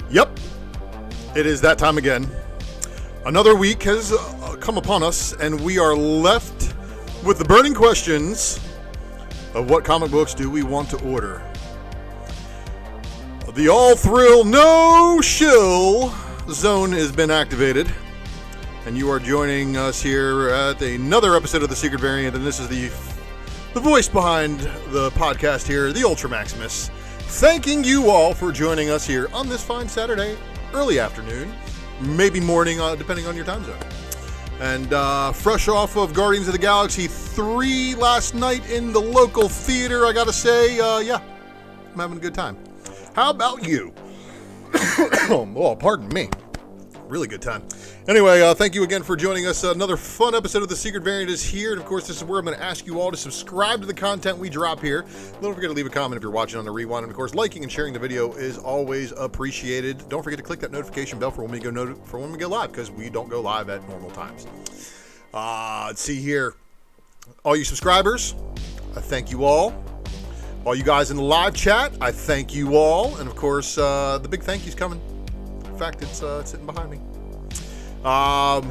Yep, it is that time again. Another week has come upon us, and we are left with the burning questions of what comic books do we want to order. The all-thrill, no-shill zone has been activated, and you are joining us here at another episode of The Secret Variant, and this is the voice behind the podcast here, the ULTRAMAXIMUS. Thanking you all for joining us here on this fine Saturday, early afternoon, maybe morning, depending on your time zone. And fresh off of Guardians of the Galaxy 3 last night in the local theater, I gotta say, yeah, I'm having a good time. How about you? Oh, pardon me. Really good time. Anyway, thank you again for joining us. Another fun episode of The Secret Variant is here. And, of course, this is where I'm going to ask you all to subscribe to the content we drop here. Don't forget to leave a comment if you're watching on the rewind. And, of course, liking and sharing the video is always appreciated. Don't forget to click that notification bell for when we go live, because we don't go live at normal times. Let's see here. All you subscribers, I thank you all. All you guys in the live chat, I thank you all. And, of course, the big thank you's coming. In fact, it's sitting behind me.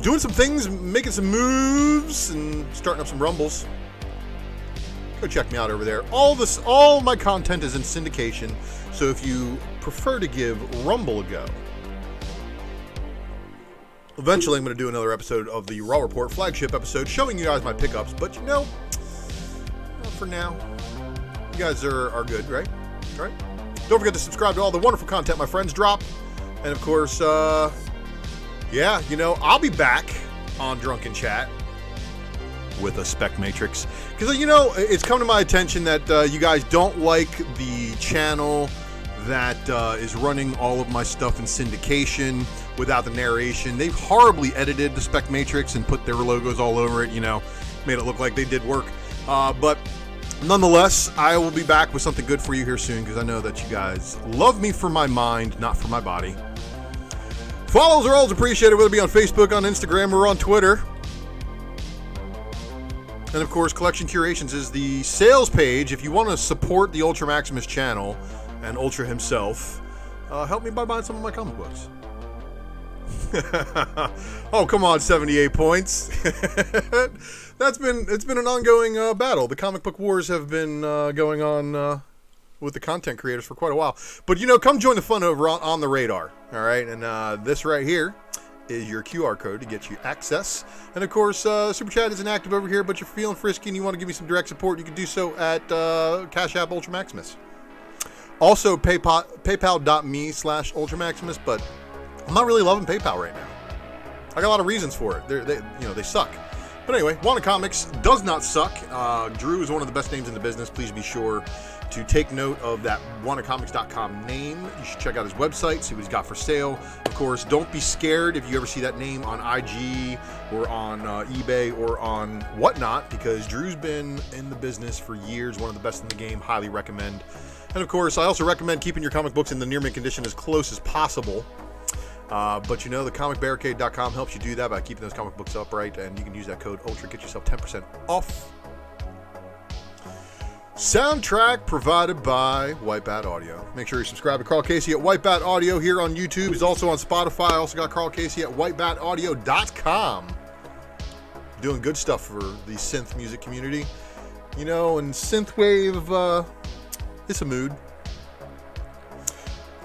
Doing some things, making some moves, and starting up some rumbles. Go check me out over there. All my content is in syndication, so if you prefer to give Rumble a go, eventually I'm going to do another episode of the Raw Report flagship episode showing you guys my pickups, but for now, you guys are good, right? All right? Don't forget to subscribe to all the wonderful content my friends drop. And of course, yeah, I'll be back on Drunken Chat with a Spec Matrix. Because, it's come to my attention that you guys don't like the channel that is running all of my stuff in syndication without the narration. They've horribly edited the Spec Matrix and put their logos all over it, made it look like they did work. But nonetheless, I will be back with something good for you here soon, because I know that you guys love me for my mind, not for my body. Follows are always appreciated, whether it be on Facebook, on Instagram, or on Twitter. And of course, Collection Curations is the sales page. If you want to support the ULTRAMAXIMUS channel and Ultra himself, help me by buying some of my comic books. Oh, come on, 78 points. It's been an ongoing battle. The comic book wars have been going on with the content creators for quite a while. But, come join the fun over on the radar. All right, and this right here is your QR code to get you access. And, of course, Super Chat isn't active over here, but you're feeling frisky and you want to give me some direct support, you can do so at Cash App ULTRAMAXIMUS. Also, PayPal.me/ULTRAMAXIMUS, but I'm not really loving PayPal right now. I got a lot of reasons for it. They suck. But anyway, Wanted Comics does not suck. Drew is one of the best names in the business. Please be sure to take note of that wantedcomics.com name. You should check out his website, see what he's got for sale. Of course, don't be scared if you ever see that name on IG or on eBay or on whatnot, because Drew's been in the business for years, one of the best in the game. Highly recommend. And of course, I also recommend keeping your comic books in the near mint condition as close as possible. But the comicbarricade.com helps you do that by keeping those comic books upright, and you can use that code ULTRA, get yourself 10% off. Soundtrack provided by White Bat Audio. Make sure you subscribe to Carl Casey at White Bat Audio here on YouTube. He's also on Spotify. Also got Carl Casey at whitebataudio.com. Doing good stuff for the synth music community. And synthwave, it's a mood.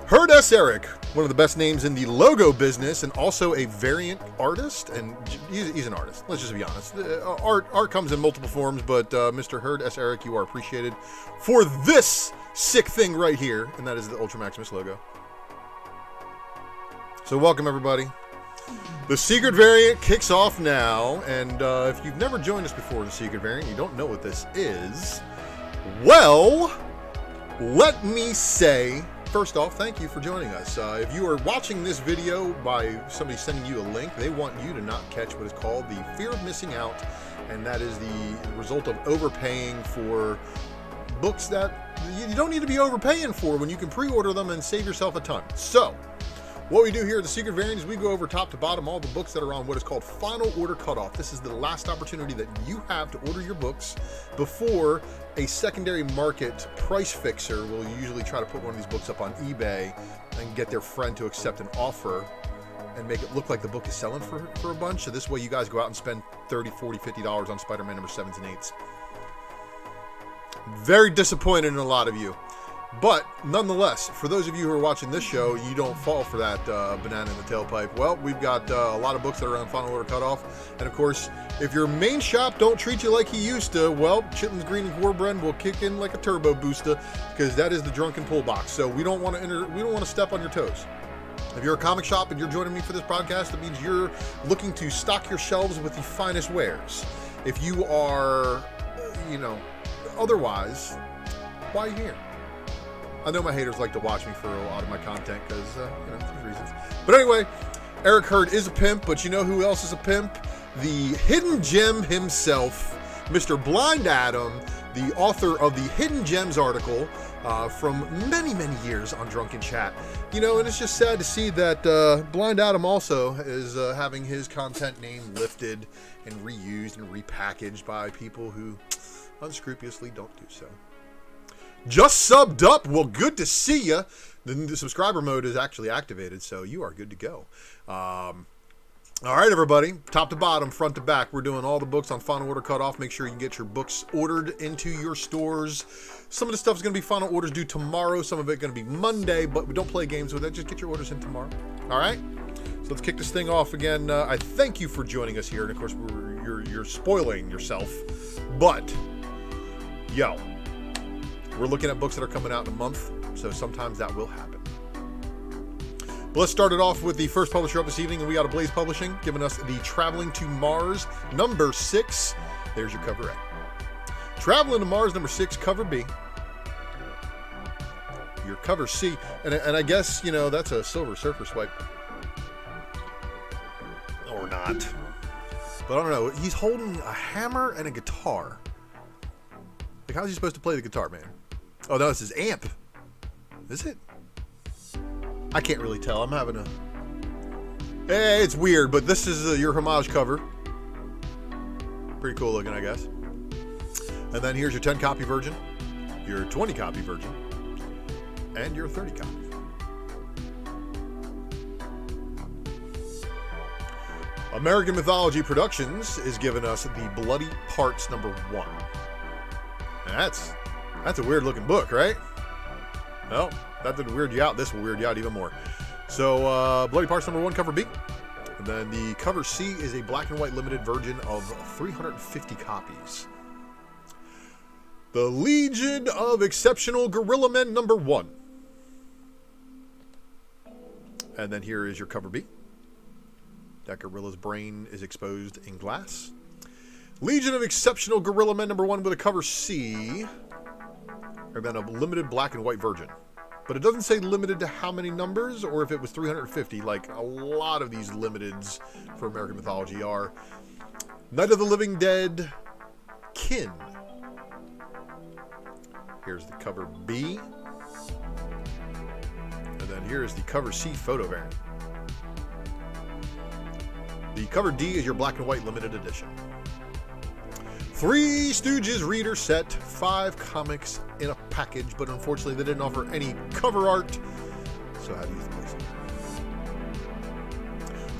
Herd S. Eric, one of the best names in the logo business, and also a variant artist, and he's an artist. Let's just be honest. Art comes in multiple forms, but Mr. Herd S. Eric, you are appreciated for this sick thing right here, and that is the ULTRAMAXIMUS logo. So welcome, everybody. The Secret Variant kicks off now, and if you've never joined us before, the Secret Variant, you don't know what this is, well, let me say, first off, thank you for joining us. If you are watching this video by somebody sending you a link, they want you to not catch what is called the fear of missing out, and that is the result of overpaying for books that you don't need to be overpaying for when you can pre-order them and save yourself a ton. So, what we do here at the Secret Variant is we go over top to bottom all the books that are on what is called final order cutoff. This is the last opportunity that you have to order your books before a secondary market price fixer will usually try to put one of these books up on eBay and get their friend to accept an offer and make it look like the book is selling for a bunch. So this way you guys go out and spend $30, $40, $50 on Spider-Man number 7s and 8s. Very disappointed in a lot of you. But nonetheless, for those of you who are watching this show, you don't fall for that banana in the tailpipe. Well, we've got a lot of books that are on final order cutoff. And of course, if your main shop don't treat you like he used to, well, Chitlins Green and Warbrand will kick in like a turbo booster, because that is the drunken pull box. So we don't want to step on your toes. If you're a comic shop and you're joining me for this podcast, that means you're looking to stock your shelves with the finest wares. If you are, otherwise, why are you here? I know my haters like to watch me for a lot of my content because, there's reasons. But anyway, Eric Hurd is a pimp, but you know who else is a pimp? The hidden gem himself, Mr. Blind Adam, the author of the Hidden Gems article from many, many years on Drunken Chat. And it's just sad to see that Blind Adam also is having his content name lifted and reused and repackaged by people who unscrupulously don't do so. Just subbed up. Well, good to see you. The subscriber mode is actually activated, so you are good to go. All right, everybody. Top to bottom, front to back, we're doing all the books on final order cutoff. Make sure you can get your books ordered into your stores. Some of the stuff is going to be final orders due tomorrow. Some of it going to be Monday, but we don't play games with it. Just get your orders in tomorrow. All right? So let's kick this thing off again. I thank you for joining us here. And, of course, you're spoiling yourself. But, we're looking at books that are coming out in a month, so sometimes that will happen. But let's start it off with the first publisher up this evening, and we got Blaze Publishing, giving us the Traveling to Mars, number 6. There's your cover A. Traveling to Mars, number 6, cover B. Your cover C, and I guess, that's a Silver Surfer swipe. Or not. But I don't know, he's holding a hammer and a guitar. Like, how's he supposed to play the guitar, man? Oh, no, it's his amp. Is it? I can't really tell. I'm having a... Hey, it's weird, but this is your homage cover. Pretty cool looking, I guess. And then here's your 10-copy version, your 20-copy version, and your 30-copy. American Mythology Productions is giving us the Bloody Parts number 1. That's a weird looking book, right? Well, that didn't weird you out. This will weird you out even more. So, Bloody Parts number 1, cover B. And then the cover C is a black and white limited version of 350 copies. The Legion of Exceptional Gorilla Men number 1. And then here is your cover B. That gorilla's brain is exposed in glass. Legion of Exceptional Gorilla Men number 1 with a cover C. And then a limited black and white version. But it doesn't say limited to how many numbers or if it was 350, like a lot of these limiteds for American Mythology are. Night of the Living Dead, Kin. Here's the cover B. And then here's the cover C photo variant. The cover D is your black and white limited edition. Three Stooges reader set, 5 comics in a package, but unfortunately they didn't offer any cover art, so how do you place it?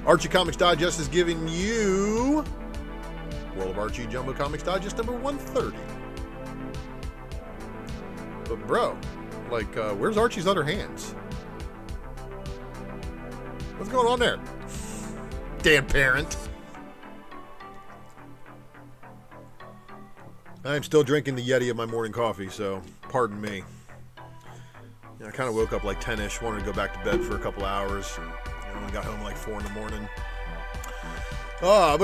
Archie Comics Digest is giving you World of Archie Jumbo Comics Digest number 130. But bro, like, where's Archie's other hands? What's going on there? Damn parent. I'm still drinking the Yeti of my morning coffee, so pardon me. Yeah, I kind of woke up like 10-ish, wanted to go back to bed for a couple hours. I only got home like 4 in the morning. But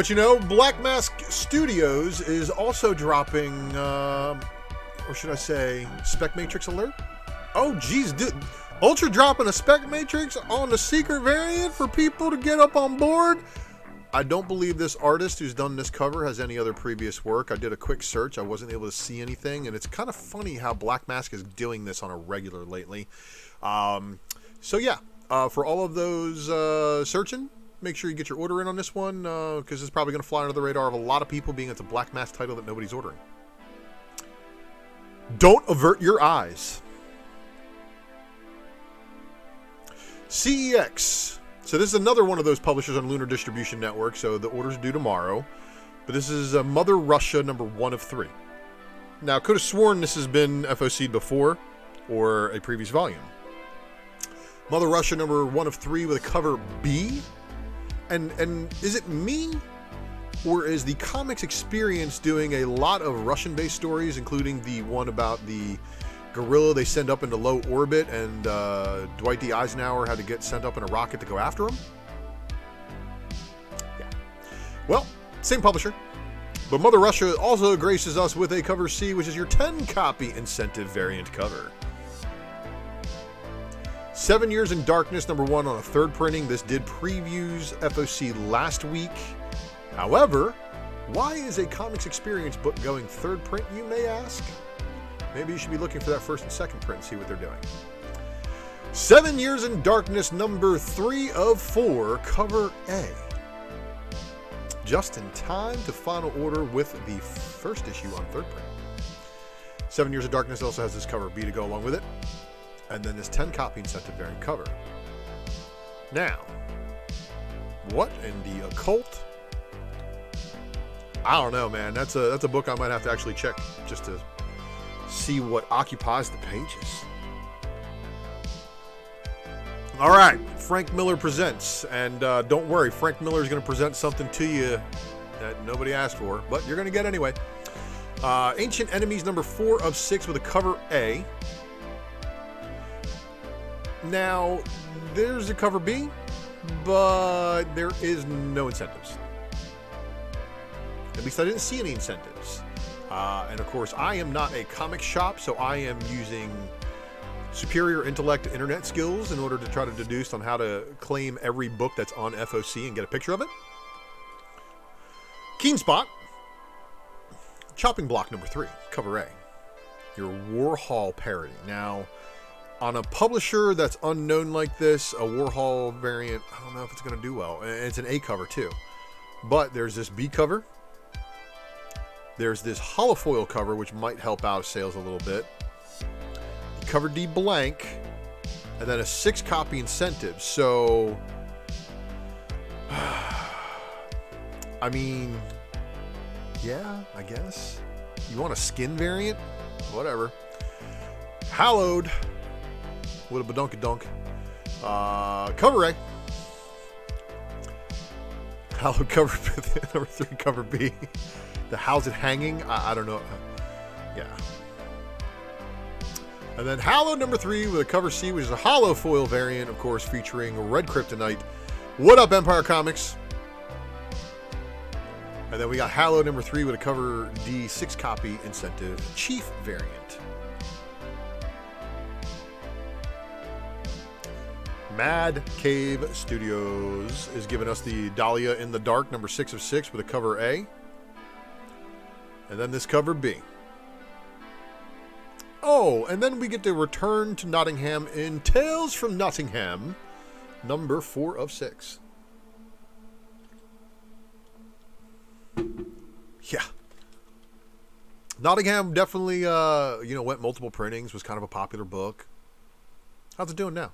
Black Mask Studios is also dropping, or should I say, Spec Matrix Alert? Oh, geez, dude. Ultra dropping a Spec Matrix on the secret variant for people to get up on board? I don't believe this artist who's done this cover has any other previous work. I did a quick search. I wasn't able to see anything, and it's kind of funny how Black Mask is doing this on a regular lately. So yeah, for all of those searching, make sure you get your order in on this one, because it's probably going to fly under the radar of a lot of people, being it's a Black Mask title that nobody's ordering. Don't avert your eyes. CEX. So this is another one of those publishers on Lunar Distribution Network, so the order's due tomorrow. But this is Mother Russia number 1 of 3. Now, I could have sworn this has been FOC'd before, or a previous volume. Mother Russia number 1 of 3 with a cover B. And is it me? Or is the Comics Experience doing a lot of Russian-based stories, including the one about the Guerilla they send up into low orbit, and Dwight D. Eisenhower had to get sent up in a rocket to go after him? Yeah. Well, same publisher. But Mother Russia also graces us with a cover C, which is your 10-copy incentive variant cover. 7 Years in Darkness, number 1 on a 3rd printing. This did previews FOC last week. However, why is a Comics Experience book going 3rd print, you may ask? Maybe you should be looking for that 1st and 2nd print and see what they're doing. 7 Years in Darkness, number 3 of 4, cover A. Just in time to final order with the 1st issue on 3rd print. 7 Years of Darkness also has this cover B to go along with it. And then this 10-copy incentive variant cover. Now, what in the occult? I don't know, man. That's a book I might have to actually check just to see what occupies the pages. All right, Frank Miller presents, and don't worry, Frank Miller is going to present something to you that nobody asked for, but you're going to get anyway. Ancient Enemies, number 4 of 6 with a cover A. Now, there's a cover B, but there is no incentives. At least I didn't see any incentives. And of course, I am not a comic shop, so I am using superior intellect internet skills in order to try to deduce on how to claim every book that's on FOC and get a picture of it. Keen Spot. Chopping Block number 3, cover A. Your Warhol parody. Now, on a publisher that's unknown like this, a Warhol variant, I don't know if it's going to do well. And it's an A cover too. But there's this B cover. There's this holofoil cover, which might help out sales a little bit. Cover D blank. And then a 6-copy incentive. So, I mean, yeah, I guess. You want a skin variant? Whatever. Hallowed. With a badunkadunk. Cover A. Hallowed cover number 3, cover B. The How's It Hanging? I don't know. Yeah. And then Hallowed number 3 with a cover C, which is a hollow foil variant, of course, featuring Red Kryptonite. What up, Empire Comics? And then we got Hallowed number 3 with a cover D 6-copy incentive Chief variant. Mad Cave Studios is giving us the Dahlia in the Dark number 6 of 6 with a cover A. And then this cover B. Oh, and then we get to Return to Nottingham in Tales from Nottingham, number 4 of 6. Yeah. Nottingham definitely, went multiple printings, was kind of a popular book. How's it doing now?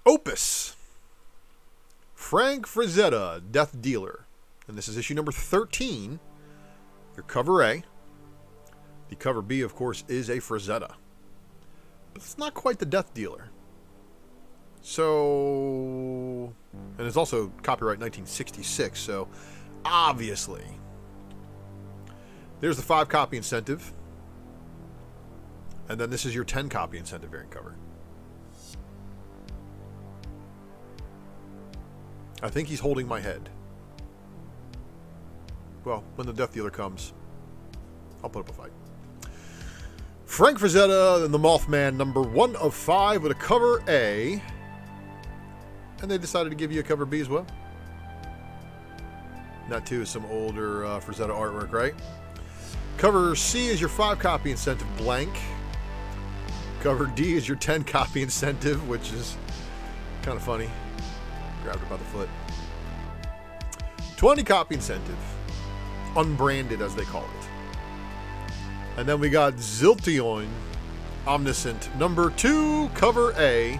Opus. Frank Frazetta, Death Dealer. And this is issue number 13. Your cover A. The cover B, of course, is a Frazetta. But it's not quite the Death Dealer. So, and it's also copyright 1966, so obviously. There's the 5-copy incentive. And then this is your 10-copy incentive variant cover. I think he's holding my head. Well, when the Death Dealer comes, I'll put up a fight. Frank Frazetta and the Mothman, number 1 of 5 with a cover A. And they decided to give you a cover B as well. That too is some older Frazetta artwork, right? Cover C is your 5-copy incentive blank. Cover D is your 10-copy incentive, which is kind of funny. Grabbed her by the foot. 20-copy incentive. Unbranded, as they call it. And then we got Ziltion Omniscient number 2, cover A.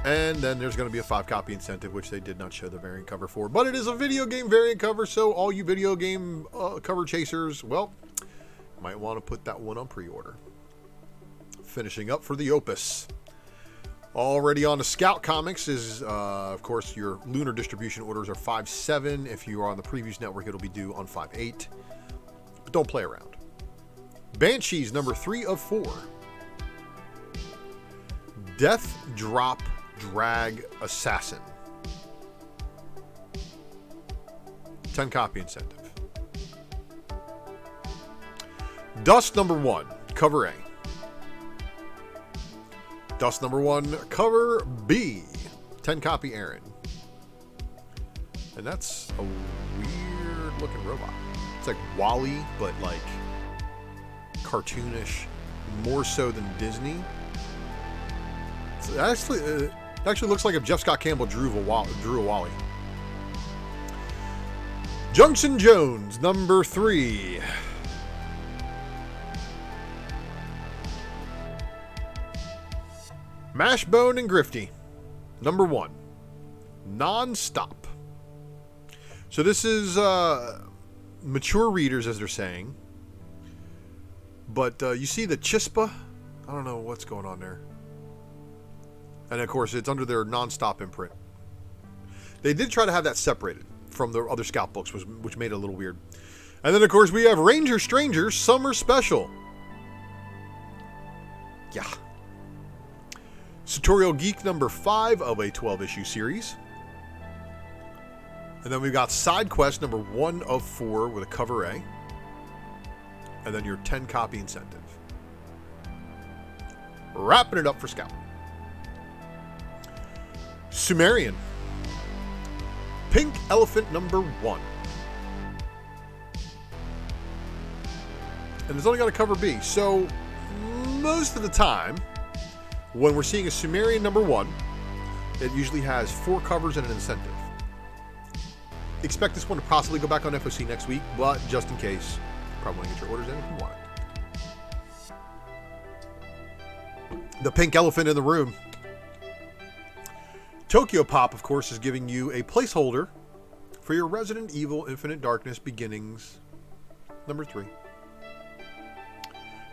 And then there's going to be a 5-copy incentive, which they did not show the variant cover for. But it is a video game variant cover, so all you video game cover chasers, well, might want to put that one on pre-order. Finishing up for the Opus. Already on the Scout Comics is, of course, your Lunar distribution orders are 5/7. If you are on the Previews Network, it'll be due on 5/8. But don't play around. Banshees number 3 of 4. Death Drop Drag Assassin. 10-copy incentive. Dust number 1, cover A. Dust number 1, cover B. 10-copy Aaron. And that's a weird looking robot. It's like Wall-E, but like cartoonish, more so than Disney. It actually looks like if Jeff Scott Campbell drew a Wall-E. Junction Jones, number 3. Mashbone and Grifty, number 1. Non-stop. So this is mature readers, as they're saying. But you see the Chispa? I don't know what's going on there. And of course, it's under their non-stop imprint. They did try to have that separated from the other Scout books, which made it a little weird. And then, of course, we have Ranger Stranger Summer Special. Yeah. Tutorial Geek number 5 of a 12-issue series. And then we've got Side Quest number 1 of 4 with a cover A. And then your 10-copy incentive. Wrapping it up for Scout. Sumerian. Pink Elephant number 1. And it's only got a cover B. So, most of the time, when we're seeing a Sumerian number 1, it usually has 4 covers and an incentive. Expect this one to possibly go back on FOC next week, but just in case, probably want to get your orders in if you want it. The pink elephant in the room. Tokyo Pop, of course, is giving you a placeholder for your Resident Evil Infinite Darkness Beginnings number 3.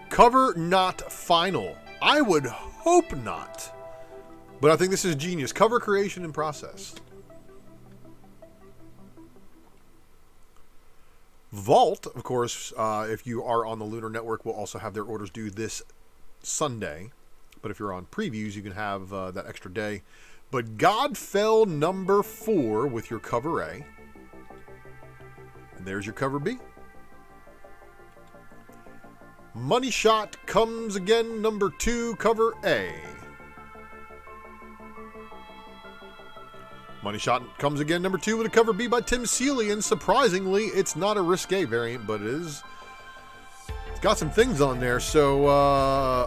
Cover not final. I would hope not. But I think this is genius. Cover creation in process. Vault, of course, if you are on the Lunar Network, will also have their orders due this Sunday. But if you're on previews, you can have that extra day. But Godfell number 4 with your cover A. And there's your cover B. Money Shot Comes Again number 2, cover A. Money Shot Comes Again number 2 with a cover B by Tim Seeley, and surprisingly, it's not a risque variant, but it's got some things on there. So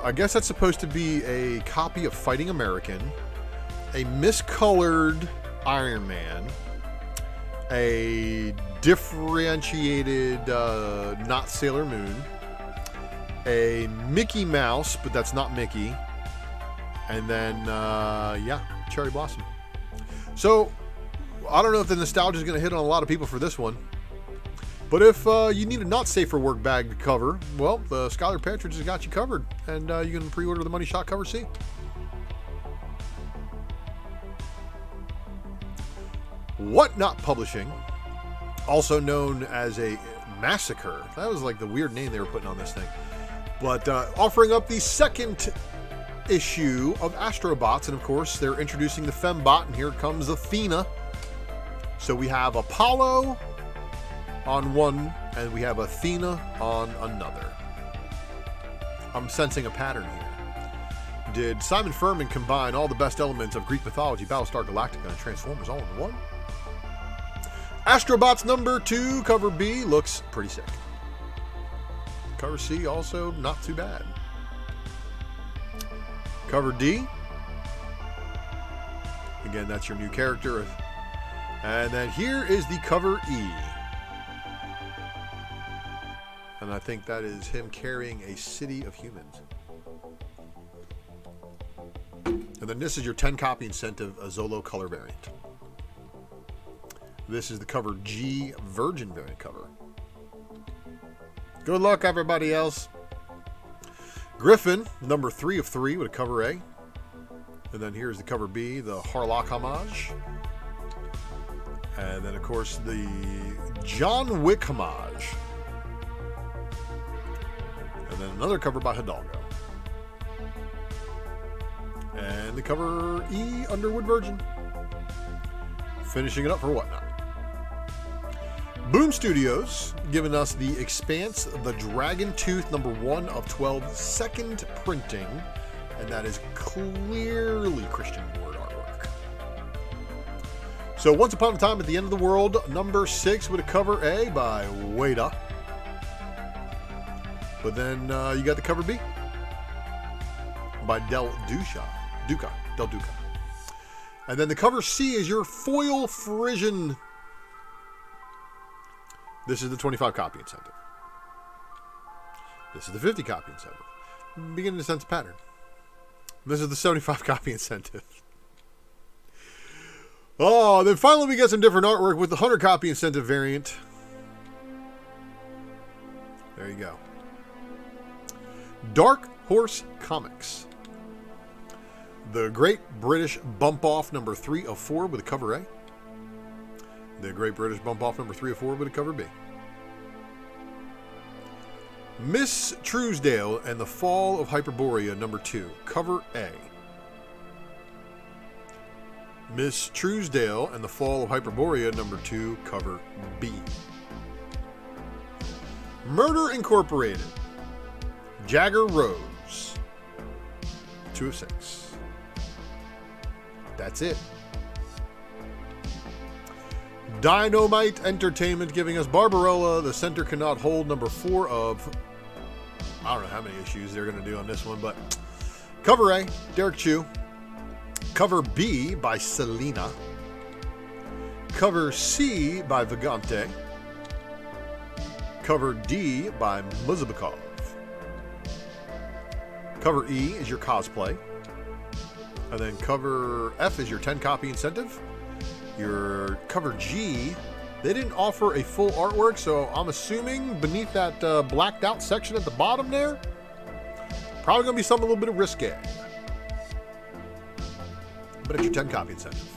I guess that's supposed to be a copy of Fighting American, a miscolored Iron Man, a differentiated not Sailor Moon, a Mickey Mouse, but that's not Mickey, and then Cherry Blossom. So I don't know if the nostalgia is going to hit on a lot of people for this one, but if you need a not safe for work bag to cover, well, the Skylar Partridge has got you covered, and you can pre-order the Money Shot cover C. Whatnot Publishing, also known as a Massacre. That was like the weird name they were putting on this thing. But offering up the second issue of Astrobots, and of course they're introducing the Fembot, and here comes Athena. So we have Apollo on one, and we have Athena on another. I'm sensing a pattern here. Did Simon Furman combine all the best elements of Greek mythology, Battlestar Galactica, and Transformers all in one? Astrobots number 2, cover B, looks pretty sick. Cover C, also not too bad. Cover D. Again, that's your new character. And then here is the cover E. And I think that is him carrying a city of humans. And then this is your 10 copy incentive, a Zolo color variant. This is the cover G Virgin variant cover. Good luck, everybody else. Griffin, number 3 of 3 with a cover A. And then here's the cover B, the Harlock homage. And then, of course, the John Wick homage. And then another cover by Hidalgo. And the cover E, Underwood Virgin. Finishing it up for Whatnot. Boom Studios giving us the Expanse, the Dragon Tooth number 1 of 12 second printing. And that is clearly Christian word artwork. So Once Upon a Time at the End of the World, number 6 with a cover A by Wada. But then you got the cover B by Del Duca. And then the cover C is your foil Frisian. This is the 25 copy incentive. This is the 50 copy incentive. Beginning to sense a pattern. This is the 75 copy incentive. Oh, then finally we got some different artwork with the 100 copy incentive variant. There you go. Dark Horse Comics. The Great British Bump Off number 3 of 4 with a cover A. The Great British Bump Off number 3 of 4 with a cover B. Miss Truesdale and the Fall of Hyperborea number 2, cover A. Miss Truesdale and the Fall of Hyperborea number 2, cover B. Murder Incorporated. Jagger Rose. 2 of 6. That's it. Dynamite Entertainment giving us Barbarella, the Center Cannot Hold, number 4 of, I don't know how many issues they're going to do on this one, but cover A, Derek Chu. Cover B by Selena. Cover C by Vagante. Cover D by Muzabakov. Cover E is your cosplay. And then cover F is your 10 copy incentive. Your cover G, they didn't offer a full artwork, so I'm assuming beneath that blacked out section at the bottom there, probably going to be something a little bit of risque. But it's your 10 copy incentive.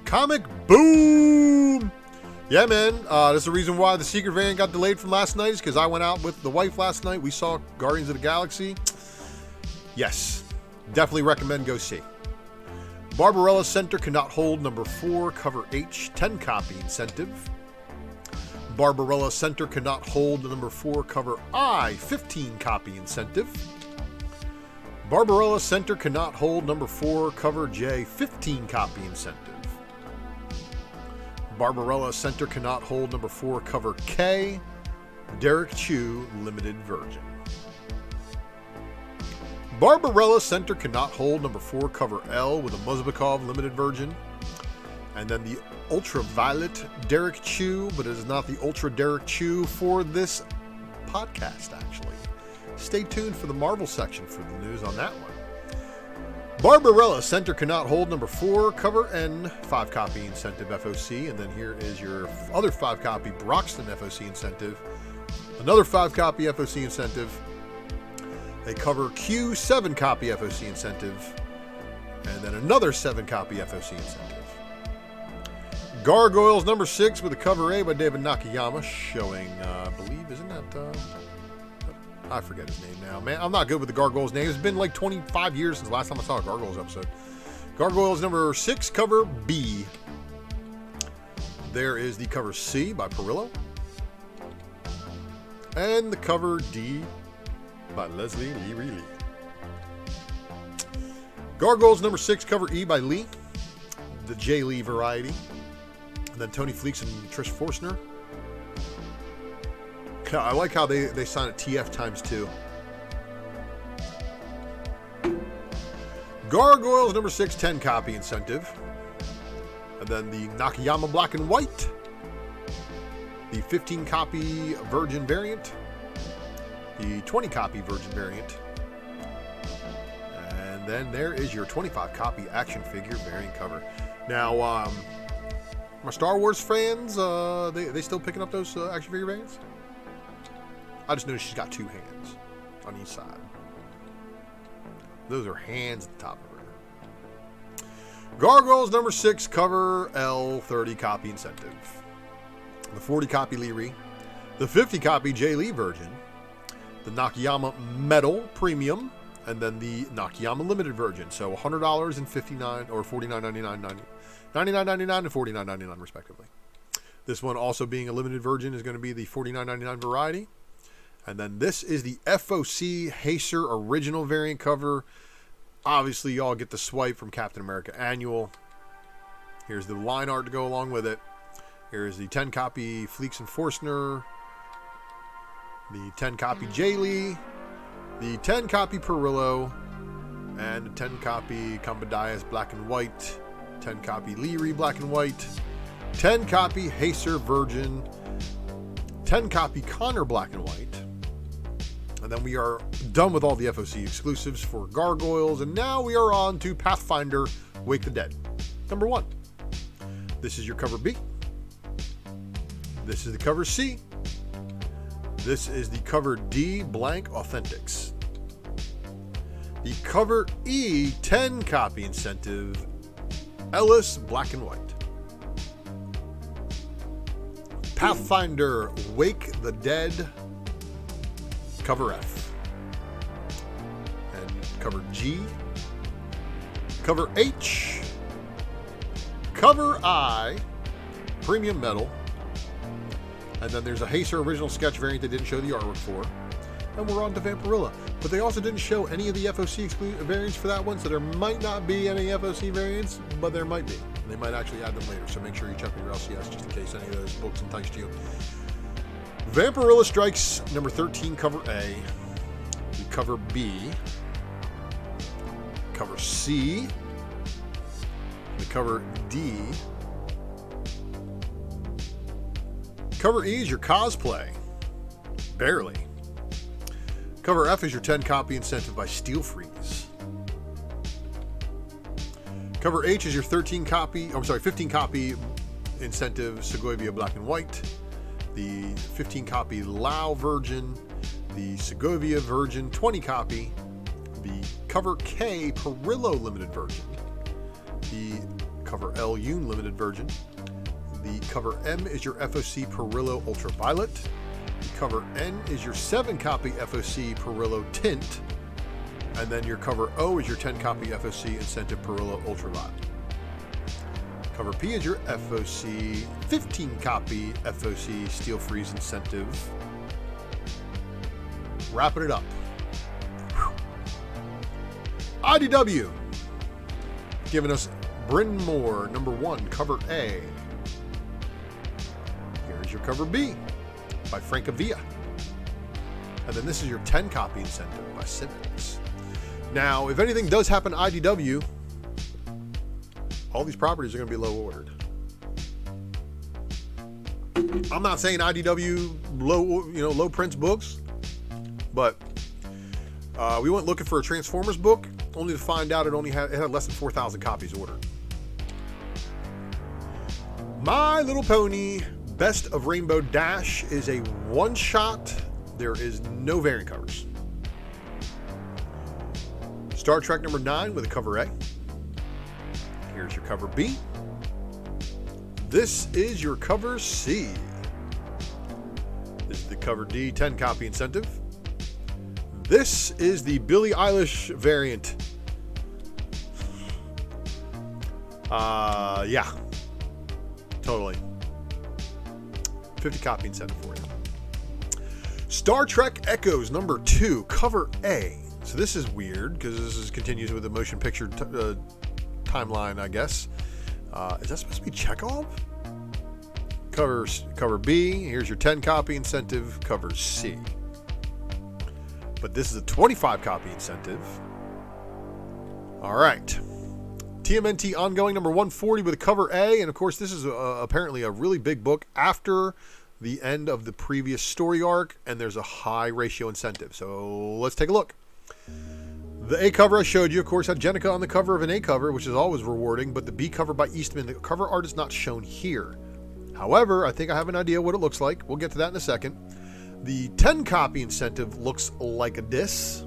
Comic Boom! Yeah, man. That's the reason why the Secret Variant got delayed from last night, is because I went out with the wife last night. We saw Guardians of the Galaxy. Yes. Definitely recommend go see. Barbarella Center Cannot Hold, number 4, cover H, 10 copy incentive. Barbarella Center Cannot Hold, number 4, cover I, 15 copy incentive. Barbarella Center Cannot Hold, number 4, cover J, 15 copy incentive. Barbarella Center Cannot Hold, number 4, cover K, Derek Chu, limited version. Barbarella Center Cannot Hold, number 4, cover L with a Muzabakov limited version. And then the Ultraviolet Derek Chu, but it is not the Ultra Derek Chu for this podcast, actually. Stay tuned for the Marvel section for the news on that one. Barbarella Center Cannot Hold, number 4, cover N, 5 copy incentive FOC. And then here is your other 5 copy Broxton FOC incentive. Another 5 copy FOC incentive. A cover Q 7 copy FOC incentive, and then another 7 copy FOC incentive. Gargoyles number 6 with a cover A by David Nakayama, showing, I believe, isn't that, I forget his name now. Man, I'm not good with the Gargoyles names. It's been like 25 years since the last time I saw a Gargoyles episode. Gargoyles number 6, cover B. There is the cover C by Perillo. And the cover D by Leslie Lee Reilly. Gargoyles number 6, cover E by Lee, the J. Lee variety. And then Tony Fleeks and Trish Forstner. I like how they sign it TF times 2. Gargoyles number 6, 10 copy incentive. And then the Nakayama Black and White, the 15 copy Virgin variant. the 20 copy Virgin variant. And then there is your 25 copy action figure variant cover. Now, my Star Wars fans, they still picking up those action figure variants? I just noticed she's got 2 hands on each side. Those are hands at the top of her. Gargoyles number 6, cover L, 30 copy incentive. The 40 copy Leary. The 50 copy J. Lee Virgin. The Nakayama Metal Premium. And then the Nakayama Limited Virgin. So $100 and $59 or $49.99, $99.99 and $49.99 respectively. This one also being a limited virgin is going to be the $49.99 variety. And then this is the FOC Hacer original variant cover. Obviously, y'all get the swipe from Captain America Annual. Here's the line art to go along with it. Here's the 10 copy Fleeks and Forstner. The 10 copy J. Lee. The 10 copy Perillo. And the 10 copy Combadias Black and White. 10 copy Leary Black and White. 10 copy Hacer Virgin. 10 copy Connor Black and White. And then we are done with all the FOC exclusives for Gargoyles. And now we are on to Pathfinder Wake the Dead. Number 1. This is your cover B. This is the cover C. This is the cover D blank Authentics. The cover E 10 copy incentive Ellis Black and White. Pathfinder Wake the Dead cover F. And cover G. Cover H. Cover I. Premium Metal. And then there's a Hacer original sketch variant they didn't show the artwork for. And we're on to Vampirilla. But they also didn't show any of the FOC variants for that one, so there might not be any FOC variants, but there might be. They might actually add them later, so make sure you check with your LCS just in case any of those books enticed you. Vampirilla Strikes number 13, cover A. The cover B. Cover C. The cover D. Cover E is your cosplay. Barely. Cover F is your 10 copy incentive by Steel Freeze. Cover H is your 15 copy incentive Segovia Black and White. The 15 copy Lao Virgin. The Segovia Virgin 20 copy. The cover K Perillo Limited Virgin. The cover L Yoon Limited Virgin. The cover M is your FOC Perillo Ultraviolet. The cover N is your 7 copy FOC Perillo Tint. And then your cover O is your 10 copy FOC Incentive Perillo Ultraviolet. Cover P is your FOC 15 copy FOC Steel Freeze Incentive. Wrapping it up. Whew. IDW giving us Bryn Mawr number 1, cover A. Here's your cover B by Francavilla. And then this is your 10 copy incentive by Simmons. Now, if anything does happen to IDW, all these properties are going to be low ordered. I'm not saying IDW low prints books, but we went looking for a Transformers book, only to find out it had less than 4,000 copies ordered. My Little Pony Best of Rainbow Dash is a one-shot. There is no variant covers. Star Trek number 9 with a cover A. Here's your cover B. This is your cover C. This is the cover D 10 copy incentive. This is the Billie Eilish variant. Yeah. Totally. 50 copy incentive for you. Star Trek Echoes number 2, cover A. So this is weird because this continues with the motion picture timeline, I guess. Is that supposed to be Chekhov? Cover B. Here's your 10 copy incentive. Cover C. But this is a 25 copy incentive. All right. TMNT ongoing number 140 with a cover A. And of course, this is apparently a really big book after the end of the previous story arc, and there's a high ratio incentive. So let's take a look. The A cover I showed you, of course, had Jenica on the cover of an A cover, which is always rewarding, but the B cover by Eastman, the cover art is not shown here. However, I think I have an idea what it looks like. We'll get to that in a second. The 10 copy incentive looks like this.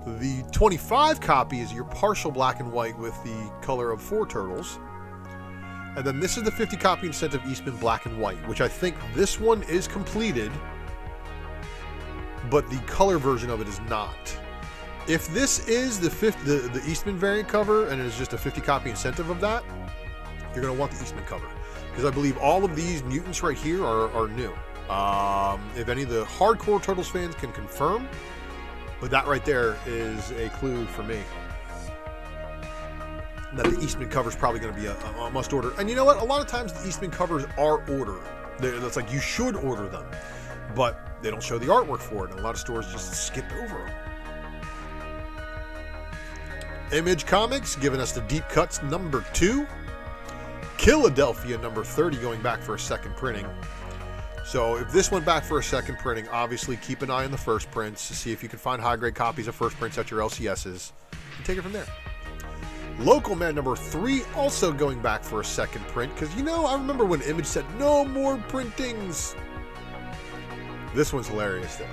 The 25 copy is your partial black and white with the color of 4 turtles. And then this is the 50 copy incentive Eastman black and white, which I think this one is completed, but the color version of it is not. If this is the Eastman variant cover and it is just a 50 copy incentive of that, you're going to want the Eastman cover. Because I believe all of these mutants right here are new. If any of the hardcore Turtles fans can confirm, but that right there is a clue for me that the Eastman cover is probably going to be a must order. And you know what? A lot of times the Eastman covers are order. That's like you should order them, but they don't show the artwork for it. And a lot of stores just skip over them. Image Comics giving us the Deep Cuts number 2. Philadelphia number 30 going back for a second printing. So if this went back for a second printing, obviously keep an eye on the first prints to see if you can find high-grade copies of first prints at your LCSs and take it from there. Local Man number 3 also going back for a second print because, you know, I remember when Image said no more printings. This one's hilarious though.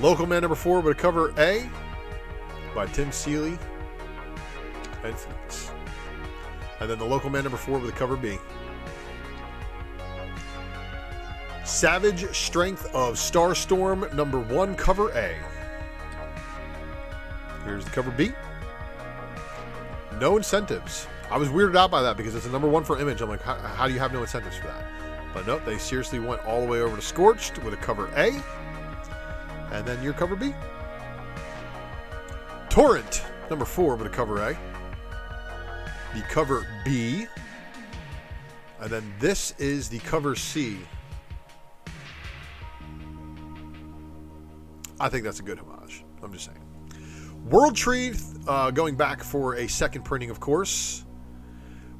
Local Man number 4 with a cover A by Tim Seeley and Phoenix. And then the Local Man number 4 with a cover B. Savage Strength of Starstorm number 1 cover A. Here's the cover B. No incentives. I was weirded out by that because it's a number 1 for Image. I'm like, how do you have no incentives for that? But nope, they seriously went all the way over to Scorched with a cover A. And then your cover B. Torrent number 4 with a cover A. The cover B. And then this is the cover C. I think that's a good homage. I'm just saying. World Tree going back for a second printing, of course.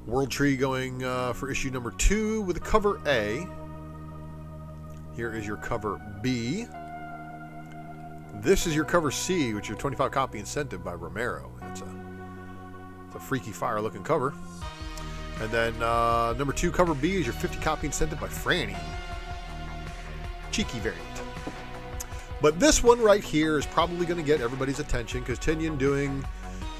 World Tree going for issue number 2 with a cover A. Here is your cover B. This is your cover C, which is your 25 copy incentive by Romero. It's a freaky fire looking cover. And then number 2 cover B is your 50 copy incentive by Franny. Cheeky variant. But this one right here is probably going to get everybody's attention because Tinian doing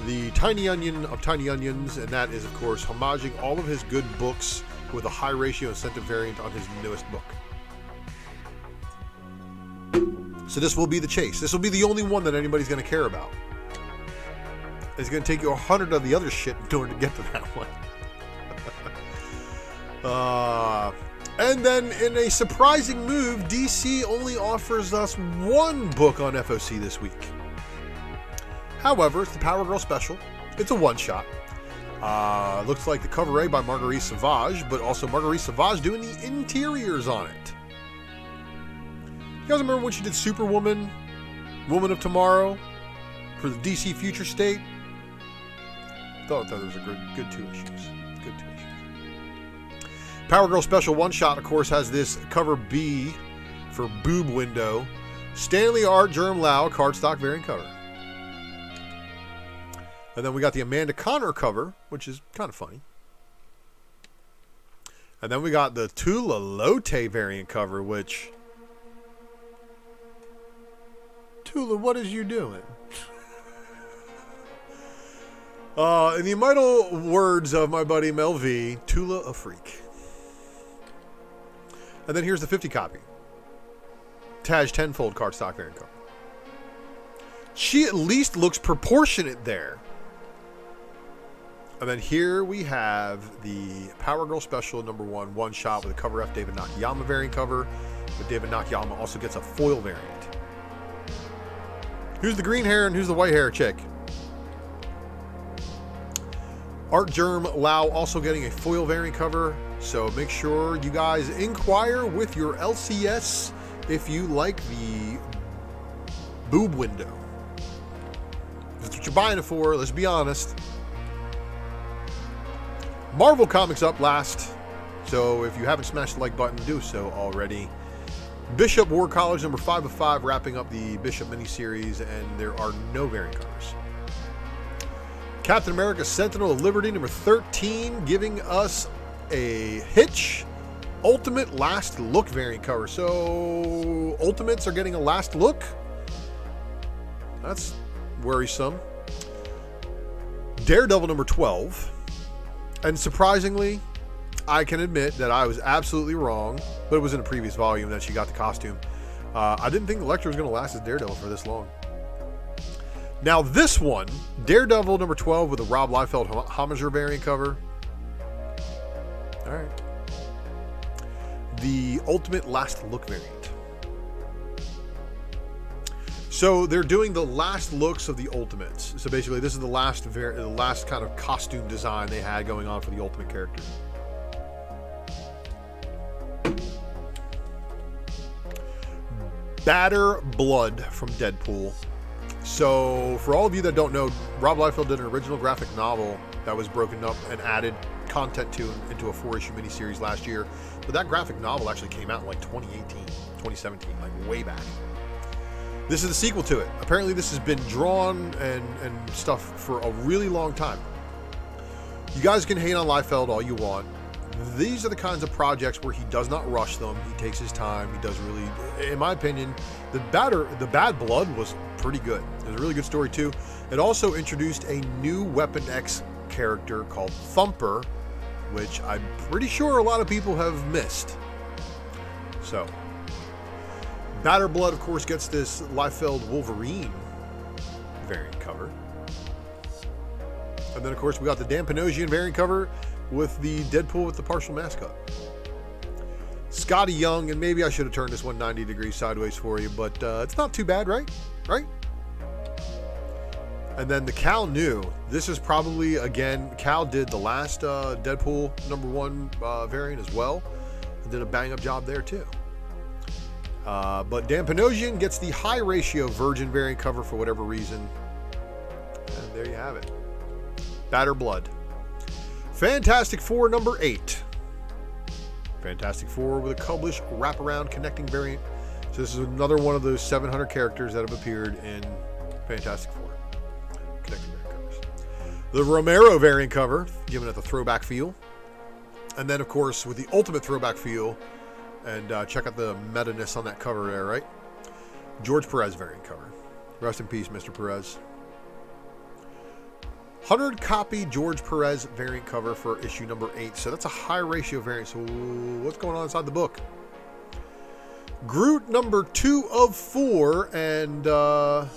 the Tiny Onion of Tiny Onions, and that is, of course, homaging all of his good books with a high ratio incentive variant on his newest book. So this will be the chase. This will be the only one that anybody's going to care about. It's going to take you 100 of the other shit in order to get to that one. And then in a surprising move, DC only offers us 1 book on FOC this week. However, it's the Power Girl Special. It's a one-shot. Looks like the cover A by Marguerite Sauvage, but also Marguerite Sauvage doing the interiors on it. You guys remember when she did Superwoman, Woman of Tomorrow, for the DC Future State? Thought that was a good 2 issues. Good 2 issues. Power Girl Special one-shot, of course, has this cover B for Boob Window. Stanley Art Germ Lau cardstock variant cover. And then we got the Amanda Connor cover, which is kind of funny. And then we got the Tula Lote variant cover, which... Tula, what is you doing? In the immortal words of my buddy Mel V, Tula a freak. And then here's the 50 copy. Taj tenfold cardstock variant cover. She at least looks proportionate there. And then here we have the Power Girl Special number 1 one-shot with a cover F David Nakayama variant cover. But David Nakayama also gets a foil variant. Who's the green hair and who's the white hair chick? Art Germ Lau also getting a foil variant cover. So make sure you guys inquire with your LCS if you like the boob window. That's what you're buying it for, let's be honest. Marvel Comics up last. So if you haven't smashed the like button, do so already. Bishop War College number 5 of 5, wrapping up the Bishop miniseries, and there are no variant covers. Captain America Sentinel of Liberty number 13, giving us a Hitch Ultimate Last Look variant cover. So Ultimates are getting a last look. That's worrisome. Daredevil number 12, and surprisingly, I can admit that I was absolutely wrong, but it was in a previous volume that she got the costume. I didn't think Elektra was going to last as Daredevil for this long. Now this one, Daredevil number 12 with a Rob Liefeld Homager variant cover. All right. The Ultimate Last Look variant. So they're doing the last looks of the Ultimates. So basically this is the last kind of costume design they had going on for the Ultimate character. Batter Blood from Deadpool. So for all of you that don't know, Rob Liefeld did an original graphic novel that was broken up and added content to into a 4-issue miniseries last year. But that graphic novel actually came out in like 2018, 2017, like way back. This is the sequel to it. Apparently this has been drawn and stuff for a really long time. You guys can hate on Liefeld all you want. These are the kinds of projects where he does not rush them. He takes his time. He does really, in my opinion, the Bad Blood was pretty good. It was a really good story too. It also introduced a new Weapon X character called Thumper, which I'm pretty sure a lot of people have missed. So, Batter Blood, of course, gets this Liefeld Wolverine variant cover. And then, of course, we got the Dan Panosian variant cover with the Deadpool with the partial mascot. Scotty Young, and maybe I should have turned this one 90 degrees sideways for you, but it's not too bad, right? Right? And then the Cal New. This is probably, again, Cal did the last Deadpool #1 variant as well. And did a bang-up job there, too. But Dan Panosian gets the high ratio Virgin variant cover for whatever reason. And there you have it. Batter Blood. Fantastic Four number 8. Fantastic Four with a Kublish wraparound connecting variant. So this is another one of those 700 characters that have appeared in Fantastic Four. Connecting variant covers. The Romero variant cover, giving it the throwback feel. And then, of course, with the ultimate throwback feel, and check out the meta-ness on that cover there, right? George Perez variant cover. Rest in peace, Mr. Perez. 100 copy George Perez variant cover for issue number 8. So that's a high ratio variant. So what's going on inside the book? Groot number 2 of 4. And that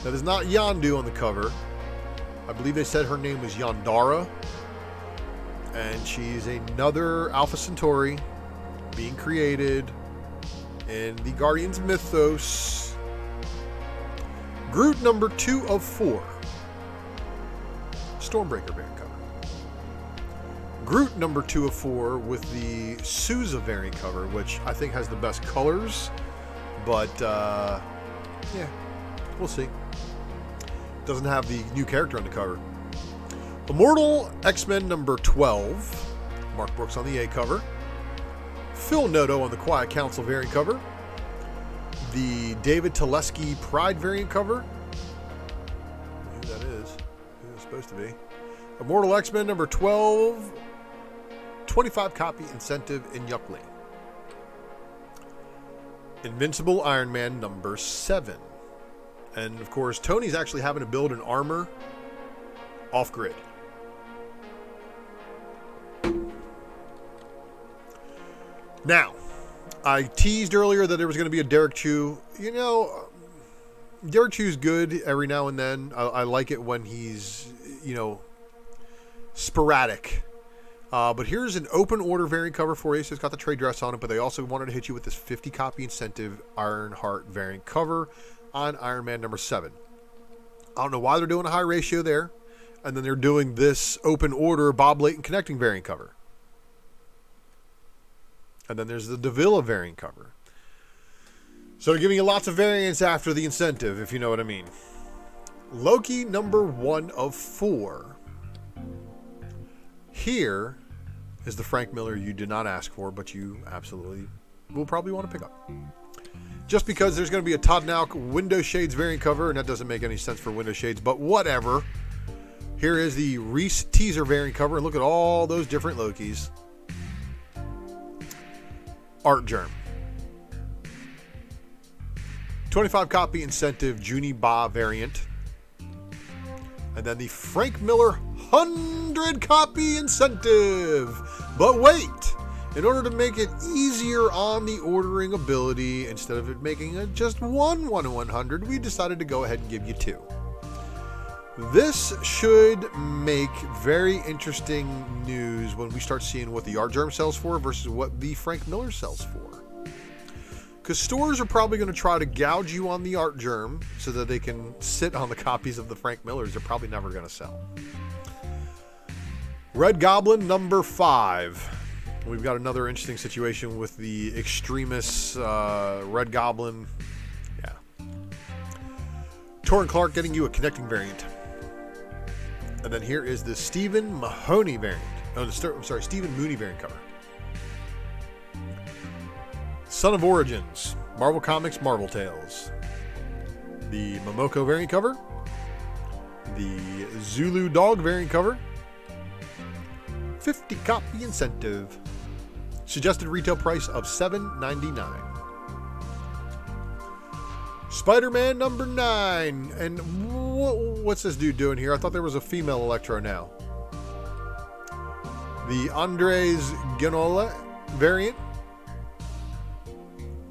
is not Yondu on the cover. I believe they said her name was Yondara. And she's another Alpha Centauri being created in the Guardians mythos. Groot number 2 of 4. Stormbreaker variant cover. Groot number 2 of 4 with the Sousa variant cover, which I think has the best colors, but yeah, we'll see. Doesn't have the new character on the cover. Immortal X-Men number 12. Mark Brooks on the A cover. Phil Noto on the Quiet Council variant cover. The David Teleski Pride variant cover. Who that is? Supposed to be. Immortal X-Men number 12, 25 copy incentive in Yuckley. Invincible Iron Man number 7. And of course, Tony's actually having to build an armor off grid. Now, I teased earlier that there was going to be a Derek Chew. You know, Derek Chew's good every now and then. I like it when he's, you know, sporadic. But here's an open order variant cover for you. So it's got the trade dress on it, but they also wanted to hit you with this 50 copy incentive Ironheart variant cover on Iron Man number 7. I don't know why they're doing a high ratio there. And then they're doing this open order Bob Layton connecting variant cover. And then there's the Davila variant cover. So they're giving you lots of variants after the incentive, if you know what I mean. Loki number 1 of 4. Here, is the Frank Miller you did not ask for, but you absolutely will probably want to pick up. Just because there's going to be a Todd Nauk Window Shades variant cover, and that doesn't make any sense for Window Shades, but whatever. Here is the Reese teaser variant cover, and look at all those different Lokis. Art Germ. 25 copy incentive Junie Ba variant. And then the Frank Miller 100 copy incentive. But wait! In order to make it easier on the ordering ability, instead of it making it just one 100, we decided to go ahead and give you 2. This should make very interesting news when we start seeing what the Art Germ sells for versus what the Frank Miller sells for. Because stores are probably going to try to gouge you on the Art Germ so that they can sit on the copies of the Frank Millers they're probably never going to sell. Red Goblin number 5. We've got another interesting situation with the Extremis Red Goblin. Yeah. Torrin Clark getting you a connecting variant. And then here is the Stephen Mahoney variant. Oh, I'm sorry, Stephen Mooney variant cover. Son of Origins, Marvel Comics, Marvel Tales. The Momoko variant cover. The Zulu Dog variant cover. 50 copy incentive. Suggested retail price of $7.99. Spider-Man number 9. And what's this dude doing here? I thought there was a female Electro now. The Andres Ginola variant.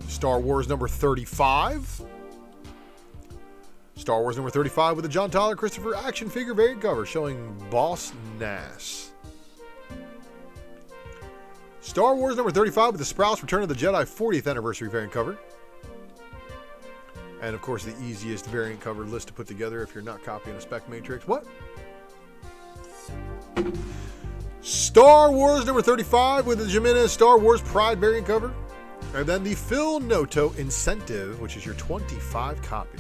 Star Wars number 35. Star Wars number 35 with a John Tyler Christopher action figure variant cover showing Boss Nass. Star Wars number 35 with the Sprouse Return of the Jedi 40th anniversary variant cover. And of course the easiest variant cover list to put together if you're not copying a spec matrix. What? Star Wars number 35 with the Jimenez Star Wars Pride variant cover. And then the Phil Noto incentive, which is your 25 copy.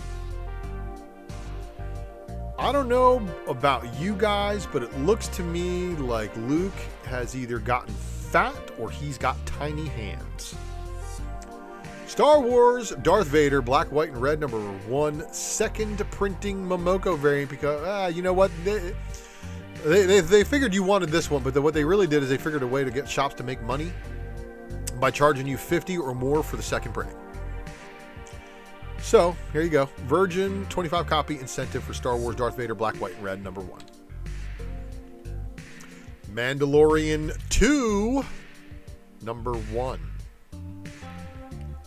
I don't know about you guys, but it looks to me like Luke has either gotten fat or he's got tiny hands. Star Wars Darth Vader Black, White, and Red number 1 second printing Momoko variant because you know what, they figured you wanted this one, but what they really did is they figured a way to get shops to make money by charging you 50 or more for the second printing. So here you go, Virgin 25 copy incentive for Star Wars Darth Vader Black, White, and Red number 1. Mandalorian 2 number 1.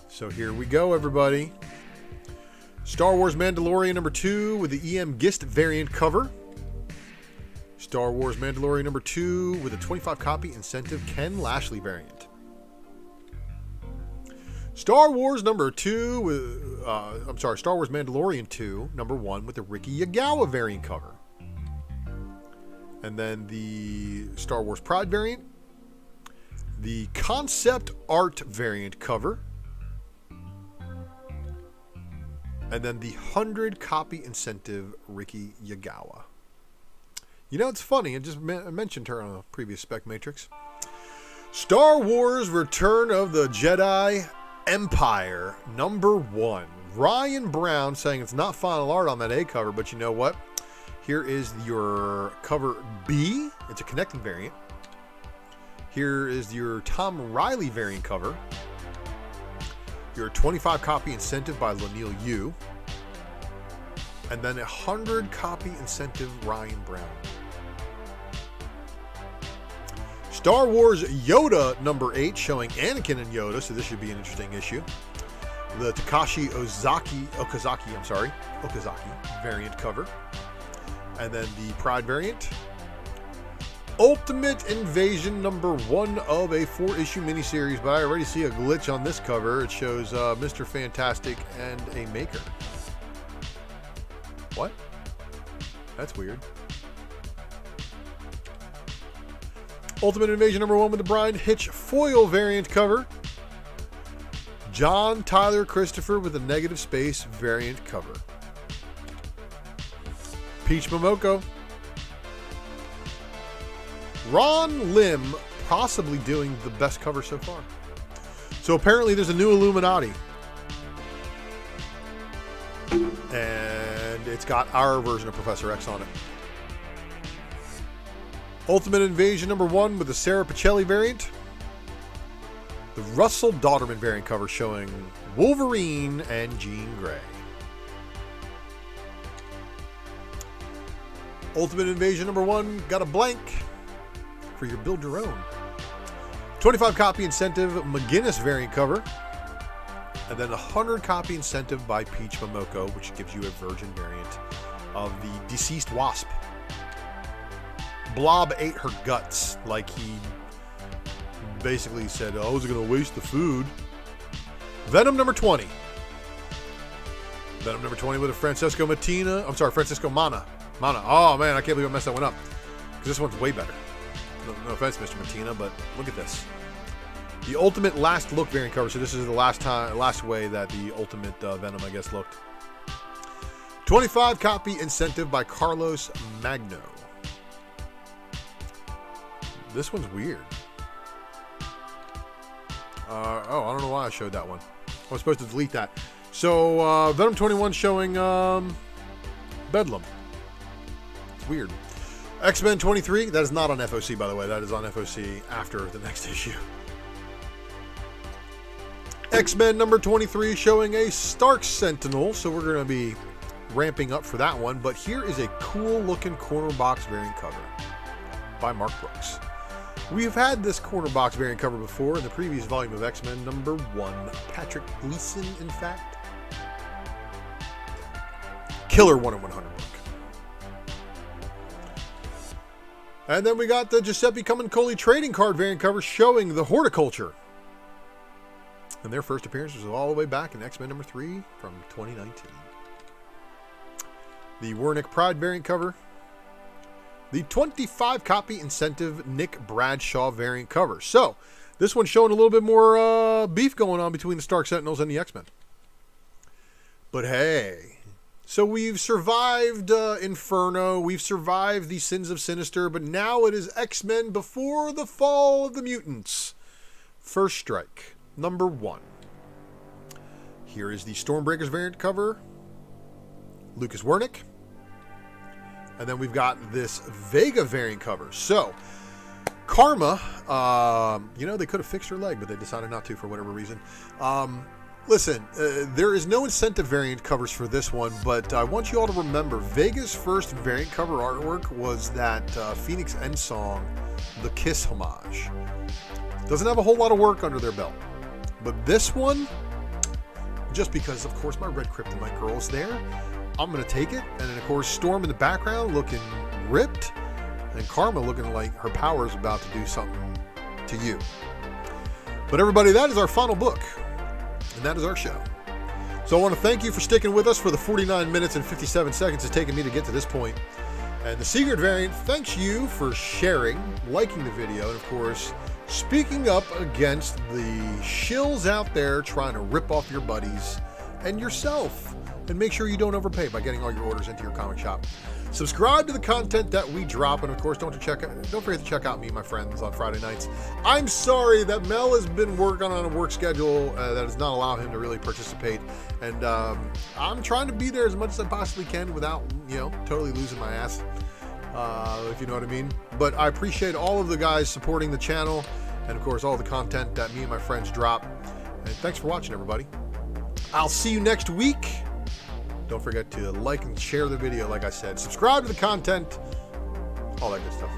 So here we go, everybody. Star Wars Mandalorian number 2 with the EM Gist variant cover. Star Wars Mandalorian number 2 with a 25 copy incentive Ken Lashley variant. Star Wars number 2 with Star Wars Mandalorian 2 number 1 with the Ricky Yagawa variant cover. And then the Star Wars Pride variant, the concept art variant cover, and then the 100 copy incentive Ricky Yagawa. You know, it's funny, I just mentioned her on a previous spec matrix. Star Wars Return of the Jedi Empire number 1. Ryan Brown saying it's not final art on that A cover, but you know what? Here is your cover B. It's a connecting variant. Here is your Tom Riley variant cover. Your 25 copy incentive by Lanil Yu. And then a 100 copy incentive Ryan Brown. Star Wars Yoda number 8 showing Anakin and Yoda, so this should be an interesting issue. The Takashi Okazaki variant cover. And then the Pride variant. Ultimate Invasion number 1 of a 4-issue miniseries, but I already see a glitch on this cover. It shows Mr. Fantastic and a Maker. What? That's weird. Ultimate Invasion number 1 with the Brian Hitch foil variant cover. John Tyler Christopher with a negative space variant cover. Peach Momoko. Ron Lim possibly doing the best cover so far. So apparently there's a new Illuminati. And it's got our version of Professor X on it. Ultimate Invasion #1 with the Sarah Pichelli variant. The Russell Dauterman variant cover showing Wolverine and Jean Grey. Ultimate Invasion #1 got a blank for your build your own. 25 copy incentive McGinnis variant cover. And then a 100 copy incentive by Peach Momoko, which gives you a virgin variant of the Deceased Wasp. Blob ate her guts, like he basically said, "Oh, I was going to waste the food." Venom #20. Venom #20 with a Francisco Mana. Oh man, I can't believe I messed that one up. Because this one's way better. No offense, Mr. Matina, but look at this. The Ultimate Last Look variant cover. So this is the last way that the Ultimate Venom, I guess, looked. 25 copy incentive by Carlos Magno. This one's weird. I don't know why I showed that one. I was supposed to delete that. So, Venom 21 showing Bedlam. It's weird. X-Men 23, that is not on FOC, by the way. That is on FOC after the next issue. X-Men #23 showing a Stark Sentinel, so we're going to be ramping up for that one. But here is a cool-looking corner box variant cover by Mark Brooks. We have had this corner box variant cover before in the previous volume of X-Men #1. Patrick Gleason, in fact. Killer 1 in 100 book. And then we got the Giuseppe Camuncoli trading card variant cover showing the Horticulture. And their first appearance was all the way back in X-Men #3 from 2019. The Wernick Pride variant cover. The 25 copy incentive Nick Bradshaw variant cover. So, this one's showing a little bit more beef going on between the Stark Sentinels and the X-Men. But hey, so we've survived Inferno, we've survived the Sins of Sinister, but now it is X-Men Before the Fall of the Mutants. First Strike, #1. Here is the Stormbreakers variant cover. Lucas Wernick. And then we've got this Vega variant cover. So, Karma, they could have fixed her leg, but they decided not to for whatever reason. Listen, there is no incentive variant covers for this one, but I want you all to remember, Vega's first variant cover artwork was that Phoenix End song, The Kiss homage. Doesn't have a whole lot of work under their belt. But this one, just because, of course, my Red Kryptonite girl's there, I'm going to take it. And then, of course, Storm in the background looking ripped. And Karma looking like her power is about to do something to you. But everybody, that is our final book. And that is our show. So I want to thank you for sticking with us for the 49 minutes and 57 seconds it's taken me to get to this point. And the Secret variant thanks you for sharing, liking the video, and, of course, speaking up against the shills out there trying to rip off your buddies and yourself. And make sure you don't overpay by getting all your orders into your comic shop. Subscribe to the content that we drop, and of course, don't forget to check out me and my friends on Friday nights. I'm sorry that Mel has been working on a work schedule that does not allow him to really participate, and I'm trying to be there as much as I possibly can without, totally losing my ass, if you know what I mean. But I appreciate all of the guys supporting the channel, and of course, all the content that me and my friends drop. And thanks for watching, everybody. I'll see you next week. Don't forget to like and share the video, like I said. Subscribe to the content, all that good stuff.